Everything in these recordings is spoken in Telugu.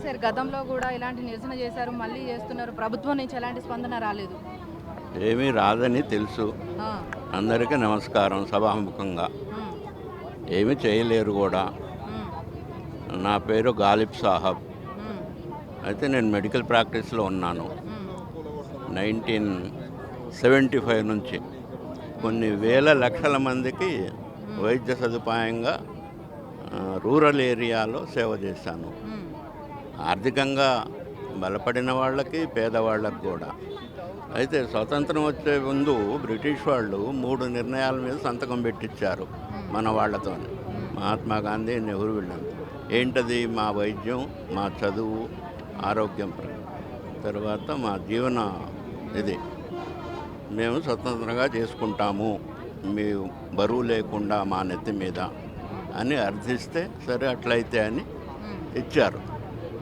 చేశారు? గతంలో కూడా ఇలాంటి నిరసన చేశారు, మళ్ళీ చేస్తున్నారు. ప్రభుత్వం నుంచి ఎలాంటి స్పందన రాలేదు. ఏమీ రాదని తెలుసు. ఆ, అందరికీ నమస్కారం సభాముఖంగా. ఉమ్, ఏమీ చేయలేరు కూడా. ఉమ్, నా పేరు గాలిబ్ సాహబ్. ఉమ్, అయితే నేను మెడికల్ ప్రాక్టీస్లో ఉన్నాను ఉమ్, 1975 నుంచి. కొన్ని వేల లక్షల మందికి వైద్య సదుపాయంగా రూరల్ ఏరియాలో సేవ చేశాను. ఉమ్, ఆర్థికంగా బలపడిన వాళ్ళకి పేదవాళ్ళకి కూడా. అయితే స్వతంత్రం వచ్చే ముందు బ్రిటిష్ వాళ్ళు 3 నిర్ణయాల మీద సంతకం పెట్టించారు మన వాళ్ళతో. మహాత్మా గాంధీ, నెహ్రూ వీళ్ళంతా. ఏంటది? మా వైద్యం, మా చదువు, ఆరోగ్యం, తర్వాత మా జీవన ఇది మేము స్వతంత్రంగా చేసుకుంటాము, మీ బరువు లేకుండా మా నెత్తి మీద అని అర్థిస్తే సరే అట్లయితే అని ఇచ్చారు.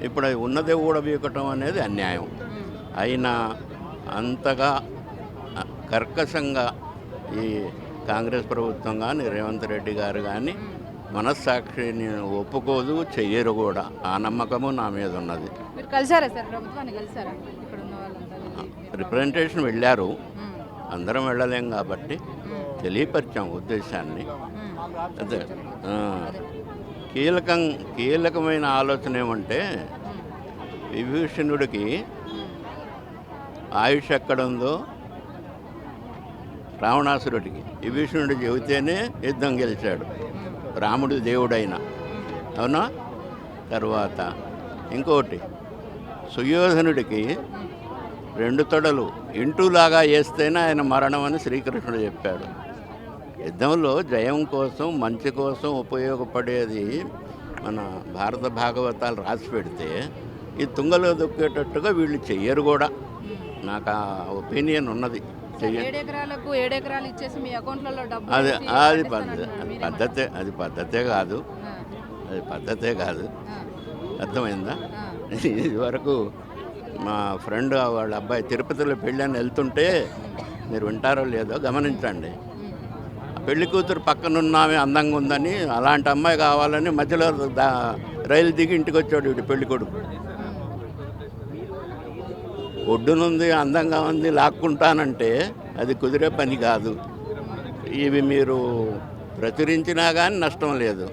ఇప్పుడు అవి ఉన్నదే ఊడబీకటం అనేది అన్యాయం. అయినా అంతగా కర్కశంగా ఈ కాంగ్రెస్ ప్రభుత్వం కానీ రేవంత్ రెడ్డి గారు కానీ మనస్సాక్షిని ఒప్పుకోదు, చెయ్యరు కూడా. ఆ నమ్మకము నా మీద ఉన్నది. మీరు కలిసారా సార్? ప్రభుత్వాన్ని కలిసారా? ఇక్కడ ఉన్న వాళ్ళంతా రిప్రజెంటేషన్ వెళ్ళారు, ఉమ్, అందరం వెళ్ళలేం కాబట్టి ఉమ్, తెలియపరిచాం ఉద్దేశాన్ని. ఉమ్, అదే కీలకమైన ఆలోచన ఏమంటే విభీషణుడికి ఆయుష్ ఎక్కడుందో రావణాసురుడికి విభీషణుడు చెబితేనే యుద్ధం గెలిచాడు, రాముడు దేవుడైన. అవునా? తర్వాత ఇంకోటి, సుయోధనుడికి 2 తొడలు ఇంటూలాగా వేస్తేనే ఆయన మరణం అని శ్రీకృష్ణుడు చెప్పాడు. యుద్ధంలో జయం కోసం, మంచి కోసం ఉపయోగపడేది మన భారత భాగవతాలు రాసి పెడితే ఈ తుంగలో దొక్కేటట్టుగా వీళ్ళు చెయ్యరు కూడా. నాకు ఆ ఒపీనియన్ ఉన్నది. 7 ఎకరాలకు 7 ఎకరాలు ఇచ్చేసి మీ అకౌంట్లలో డబ్బు అది వేసి అది పండిస్తానంటున్నారు. మీరేమంటారు? పద్ధతే కాదు. ఆ, అది పద్ధతే కాదు. ఆ, అర్థమైందా? ఆ, ఇది వరకు మా ఫ్రెండ్ వాళ్ళ అబ్బాయి తిరుపతిలో పెళ్ళి అని వెళ్తుంటే, మీరు వింటారో లేదో గమనించండి, పెళ్లి కూతురు పక్కనున్నామే అందంగా ఉందని, అలాంటి అమ్మాయి కావాలని మధ్యలో రైలు దిగి ఇంటికి వచ్చాడు వీడు పెళ్లి కొడుకు. ఒడ్డునుంది, అందంగా ఉంది, లాక్కుంటానంటే అది కుదిరే పని కాదు. ఇవి మీరు ప్రచురించినా కానీ నష్టం లేదు.